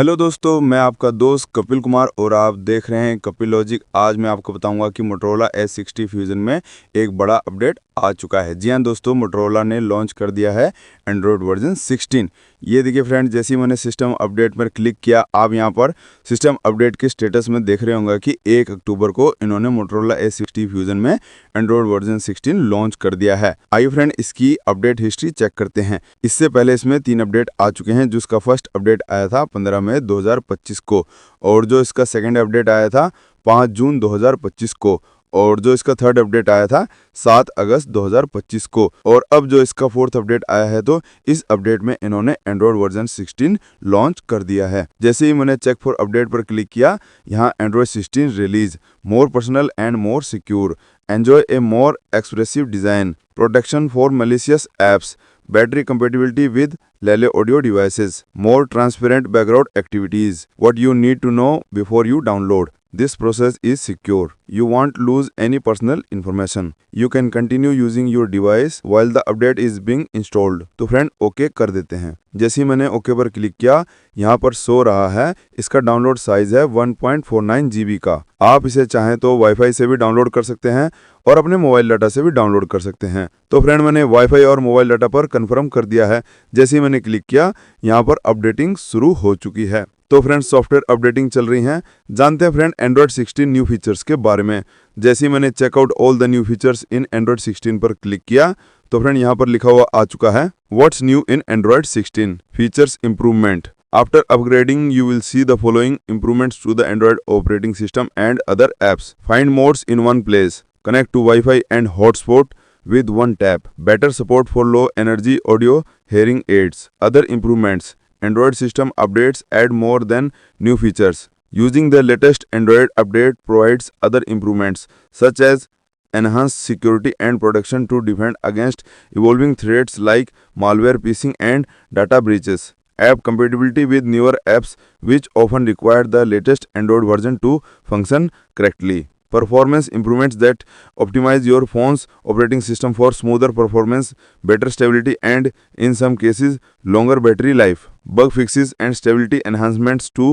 Hello दोस्तों, मैं आपका दोस्त कपिल कुमार और आप देख रहे हैं कपिल लॉजिक। आज मैं आपको बताऊंगा कि मोटोरोला S60 फ्यूजन में एक बड़ा अपडेट आ चुका है। जी हाँ दोस्तों, मोटोरोला ने लॉन्च कर दिया है एंड्रॉयड वर्जन 16। ये देखिए फ्रेंड, जैसे ही मैंने सिस्टम अपडेट पर क्लिक किया, आप यहाँ पर सिस्टम अपडेट के स्टेटस में देख रहे होंगे कि 1 अक्टूबर को इन्होंने मोटोरोला S60 फ्यूजन में एंड्रॉयड वर्जन 16 लॉन्च कर दिया है। आइए फ्रेंड, इसकी अपडेट हिस्ट्री चेक करते हैं। इससे पहले इसमें 3 अपडेट आ चुके हैं, जिसका फर्स्ट अपडेट आया था 15 मई 2025 को, और जो इसका सेकेंड अपडेट आया था 5 जून 2025 को, और जो इसका थर्ड अपडेट आया था 7 अगस्त 2025 को, और अब जो इसका फोर्थ अपडेट आया है, तो इस अपडेट में इन्होंने एंड्रॉयड वर्जन 16 लॉन्च कर दिया है। जैसे ही मैंने चेक फॉर अपडेट पर क्लिक किया, यहाँ Android 16 release, more personal and more secure, enjoy A more expressive design, protection for malicious apps, battery compatibility with Lele audio devices, more transparent background activities, what you need to know before you download. This process is secure. You won't lose any personal information. You can continue using your device while the update is being installed. तो friend okay कर देते हैं। जैसे ही मैंने okay पर click किया, यहाँ पर शो रहा है इसका डाउनलोड साइज है 1.49 GB का। आप इसे चाहें तो वाईफाई से भी डाउनलोड कर सकते हैं और अपने मोबाइल डाटा से भी डाउनलोड कर सकते हैं। तो फ्रेंड मैंने वाईफाई और मोबाइल डाटा पर कंफर्म कर दिया है। जैसे ही मैंने क्लिक किया, यहाँ पर अपडेटिंग शुरू हो चुकी है। तो फ्रेंड सॉफ्टवेयर अपडेटिंग चल रही हैं। जानते हैं फ्रेंड एंड्रॉयड 16 न्यू फीचर्स के बारे में। जैसे ही मैंने check out all the new features in Android 16 पर क्लिक किया, तो फ्रेंड यहाँ पर लिखा हुआ आ चुका है what's new in Android 16 features improvement. After upgrading, you will see the following improvements to the Android operating system and other apps. Find modes in one place. Connect to Wi-Fi and hotspot with one tap. Better support for low energy audio hearing aids. Other improvements. Android system updates add more than new features. Using the latest Android update provides other improvements such as enhanced security and protection to defend against evolving threats like malware, phishing and data breaches. App compatibility with newer apps which often require the latest Android version to function correctly. Performance improvements that optimize your phone's operating system for smoother performance, better stability and, in some cases, longer battery life. Bug fixes and stability enhancements to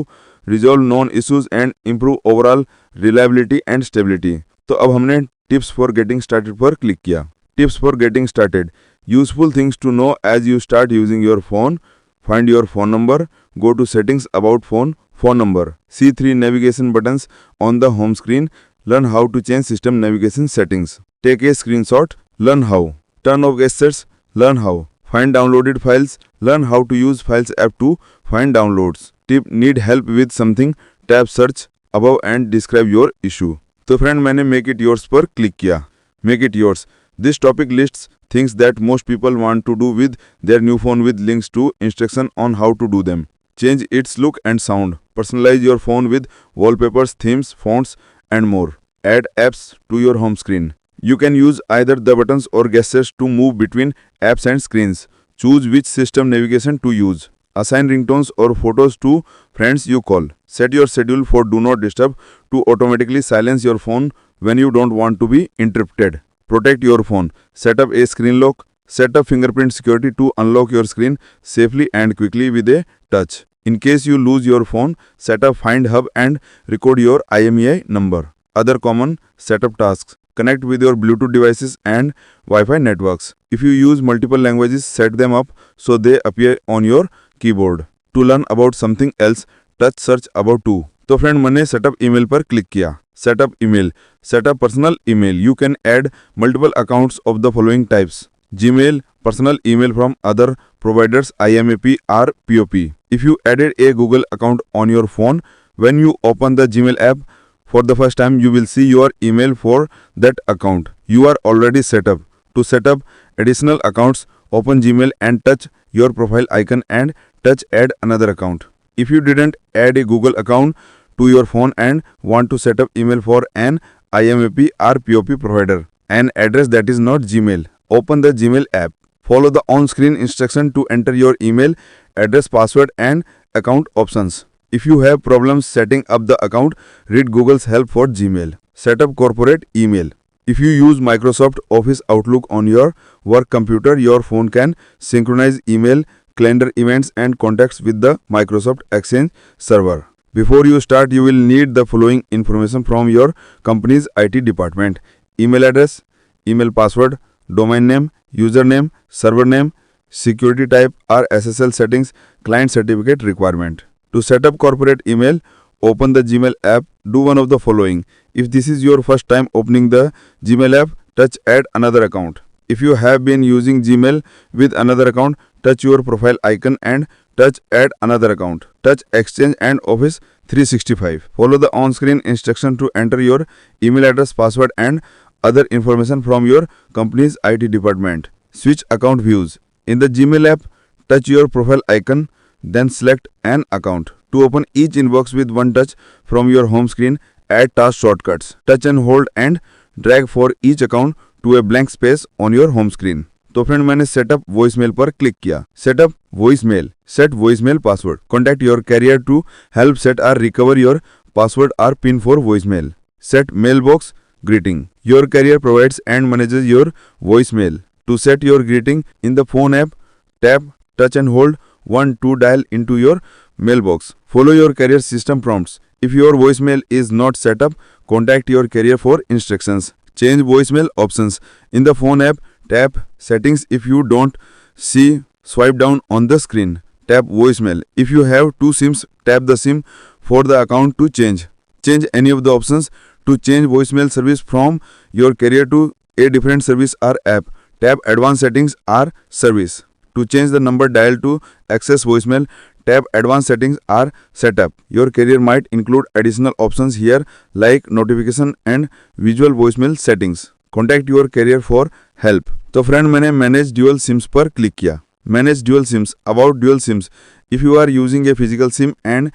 resolve known issues and improve overall reliability and stability. तो अब हमने tips for getting started पर click किया। Tips for getting started, useful things to know as you start using your phone. Find your phone number, go to settings about phone number. See 3 navigation buttons on the home screen. Learn how to change system navigation settings. Take a screenshot, learn how. Turn off gestures, learn how. Find downloaded files, learn how to use Files app to find downloads. Tip, need help with something, tap search above and describe your issue. तो friend मैंने make it yours पर click किया। Make it yours, this topic lists things that most people want to do with their new phone with links to instruction on how to do them. Change its look and sound. Personalize your phone with wallpapers, themes, fonts, and more. Add apps to your home screen. You can use either the buttons or gestures to move between apps and screens. Choose which system navigation to use. Assign ringtones or photos to friends you call. Set your schedule for Do Not Disturb to automatically silence your phone when you don't want to be interrupted. Protect your phone. Set up a screen lock. Set up fingerprint security to unlock your screen safely and quickly with a touch. In case you lose your phone, set up Find Hub and record your IMEI number. Other common setup tasks. Connect with your Bluetooth devices and Wi-Fi networks. If you use multiple languages, set them up so they appear on your keyboard. To learn about something else, touch search about to. तो friend मैंने setup email पर click किया। Setup email, setup personal email. You can add multiple accounts of the following types: Gmail, personal email from other providers, IMAP or POP. If you added a Google account on your phone, when you open the Gmail app for the first time, you will see your email for that account. You are already set up. To set up additional accounts, open Gmail and touch your profile icon and touch add another account. If you didn't add a Google account to your phone and want to set up email for an IMAP or POP provider, an address that is not Gmail, open the Gmail app. Follow the on-screen instruction to enter your email address, password and account options. If you have problems setting up the account, read Google's help for Gmail. Set up corporate email. If you use Microsoft Office Outlook on your work computer, your phone can synchronize email calendar events and contacts with the Microsoft Exchange server. Before you start, you will need the following information from your company's IT department: email address, email password, domain name, username, server name, security type or SSL settings, client certificate requirement. To set up corporate email, open the Gmail app. Do one of the following. If this is your first time opening the Gmail app, touch add another account. If you have been using Gmail with another account, touch your profile icon and touch add another account. Touch Exchange and Office 365. Follow the on-screen instruction to enter your email address, password and other information from your company's IT department. Switch account views. In the Gmail app, touch your profile icon, then select an account. To open each inbox with one touch from your home screen, add task shortcuts. Touch and hold and drag for each account to a blank space on your home screen. तो friend मैंने setup voicemail पर click किया. Setup voicemail. Set voicemail password. Contact your carrier to help set or recover your password or PIN for voicemail. Set mailbox greeting. Your carrier provides and manages your voicemail. To set your greeting in the phone app, tap, touch and hold 1 to dial into your mailbox. Follow your carrier system prompts. If your voicemail is not set up, contact your carrier for instructions. Change voicemail options. In the phone app, tap settings. If you don't see, swipe down on the screen. Tap voicemail. If you have two SIMs, tap the SIM for the account to change. Change any of the options to change voicemail service from your carrier to a different service or app. Tap advanced settings or service. To change the number dialed to access voicemail, tap advanced settings or setup. Your carrier might include additional options here like notification and visual voicemail settings. Contact your carrier for help. तो friend मैंने manage dual SIMs पर click किया. Manage dual SIMs. About dual SIMs. If you are using a physical SIM and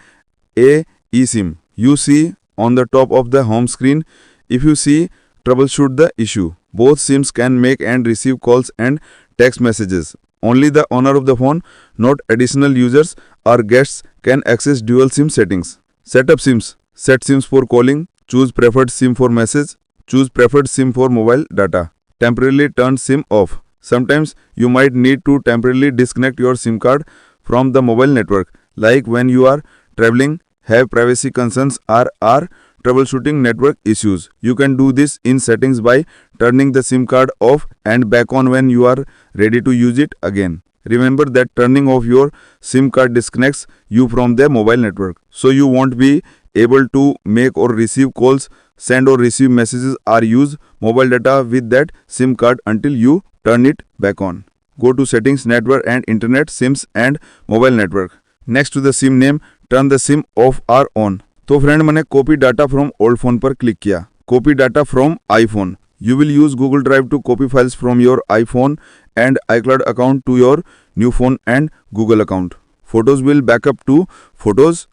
a eSIM, you see on the top of the home screen. If you see, troubleshoot the issue. Both SIMs can make and receive calls and text messages. Only the owner of the phone, not additional users or guests, can access dual SIM settings. Set up SIMs. Set SIMs for calling. Choose preferred SIM for message. Choose preferred SIM for mobile data. Temporarily turn SIM off. Sometimes you might need to temporarily disconnect your SIM card from the mobile network, like when you are traveling, have privacy concerns or are troubleshooting network issues. You can do this in settings by turning the SIM card off and back on when you are ready to use it again. Remember that turning off your SIM card disconnects you from the mobile network, so you won't be able to make or receive calls, send or receive messages or use mobile data with that SIM card until you turn it back on. Go to settings, network and internet, SIMs and mobile network. Next to the SIM name, turn the SIM off or on. तो friend मैंने copy data from old phone पर click किया. Copy data from iPhone. You will use Google Drive to copy files from your iPhone and iCloud account to your new phone and Google account. Photos will backup to Photos.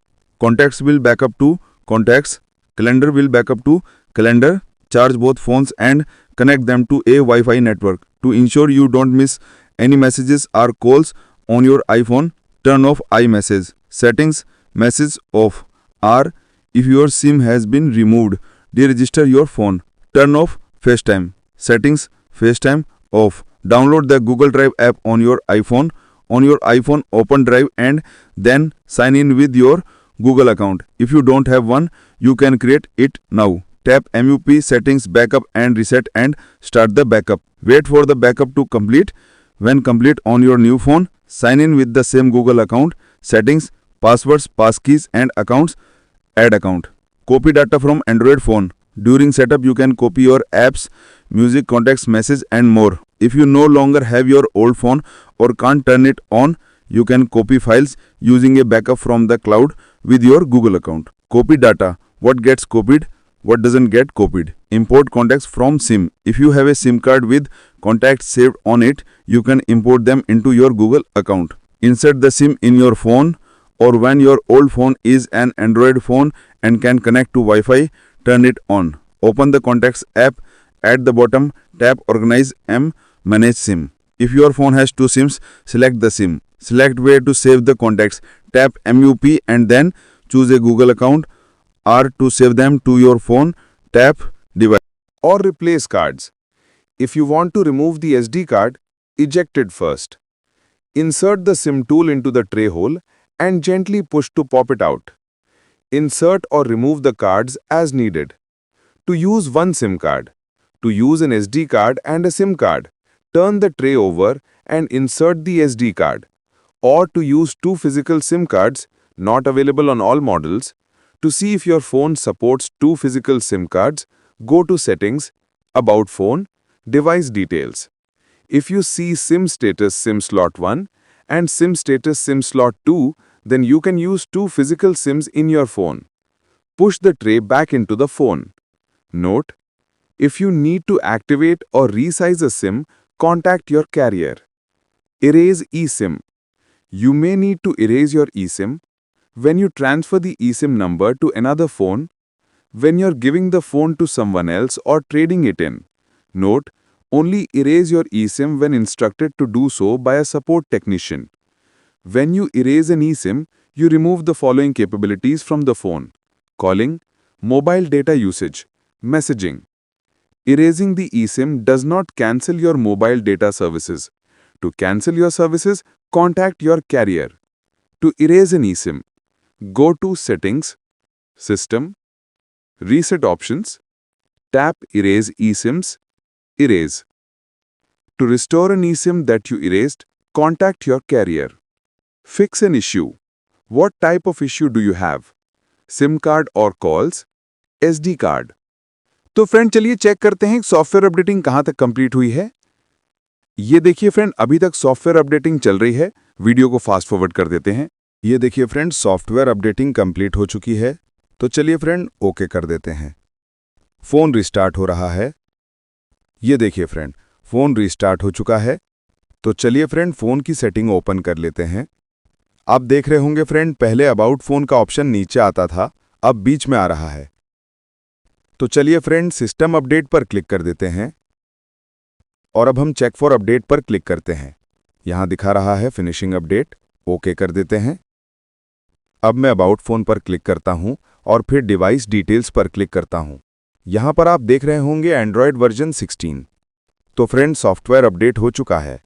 Contacts will backup to Contacts. Calendar will backup to Calendar. Charge both phones and connect them to a Wi-Fi network. To ensure you don't miss any messages or calls on your iPhone, turn off iMessage. Settings, message off. Or if your SIM has been removed, deregister your phone. Turn off FaceTime. Settings, FaceTime off. Download the Google Drive app on your iPhone. On your iPhone, open Drive and then sign in with your Google account. If you don't have one, you can create it now. Tap MUP settings, backup and reset and start the backup. Wait for the backup to complete. When complete on your new phone, sign in with the same Google account. Settings, passwords, passkeys and accounts. Add account. Copy data from Android phone. During setup, you can copy your apps, music, contacts, message and more. If you no longer have your old phone or can't turn it on, you can copy files using a backup from the cloud with your Google account. Copy data. What gets copied, what doesn't get copied. Import contacts from SIM. If you have a SIM card with contacts saved on it, you can import them into your Google account. Insert the SIM in your phone, or when your old phone is an Android phone and can connect to Wi-Fi, turn it on. Open the Contacts app. At the bottom, tap Organize M Manage SIM. If your phone has two SIMs, select the SIM. Select where to save the contacts. Tap MUP and then choose a Google account, or to save them to your phone, tap Device. Or replace cards. If you want to remove the SD card, eject it first. Insert the SIM tool into the tray hole and gently push to pop it out. Insert or remove the cards as needed. To use one SIM card. To use an SD card and a SIM card, turn the tray over and insert the SD card. Or to use two physical SIM cards, not available on all models. To see if your phone supports two physical SIM cards, go to Settings, About Phone, Device Details. If you see SIM status SIM slot 1 and SIM status SIM slot 2, then you can use two physical SIMs in your phone. Push the tray back into the phone. Note: if you need to activate or resize a SIM, contact your carrier. Erase eSIM. You may need to erase your eSIM when you transfer the eSIM number to another phone, when you're giving the phone to someone else or trading it in. Note: only erase your eSIM when instructed to do so by a support technician. When you erase an eSIM, you remove the following capabilities from the phone: calling, mobile data usage, messaging. Erasing the eSIM does not cancel your mobile data services. To cancel your services, contact your carrier. To erase an eSIM, go to Settings, System, Reset Options, tap Erase eSIMs, Erase. To restore an eSIM that you erased, contact your carrier. Fix an issue. What type of issue do you have? SIM card or calls? SD card? तो friend चलिए check करते हैं software updating कहां तक complete हुई है। ये देखिए फ्रेंड, अभी तक सॉफ्टवेयर अपडेटिंग चल रही है। वीडियो को फास्ट फॉरवर्ड कर देते हैं। ये देखिए फ्रेंड, सॉफ्टवेयर अपडेटिंग कंप्लीट हो चुकी है। तो चलिए फ्रेंड ओके कर देते हैं। फोन रिस्टार्ट हो रहा है। ये देखिए फ्रेंड, फोन रिस्टार्ट हो चुका है। तो चलिए फ्रेंड फोन की सेटिंग ओपन कर लेते हैं। आप देख रहे होंगे फ्रेंड, पहले अबाउट फोन का ऑप्शन नीचे आता था, अब बीच में आ रहा है। तो चलिए फ्रेंड सिस्टम अपडेट पर क्लिक कर देते हैं और अब हम चेक फॉर अपडेट पर क्लिक करते हैं। यहां दिखा रहा है फिनिशिंग अपडेट, ओके कर देते हैं। अब मैं अबाउट फोन पर क्लिक करता हूं और फिर डिवाइस डिटेल्स पर क्लिक करता हूं। यहां पर आप देख रहे होंगे एंड्रॉयड वर्जन 16। तो फ्रेंड सॉफ्टवेयर अपडेट हो चुका है।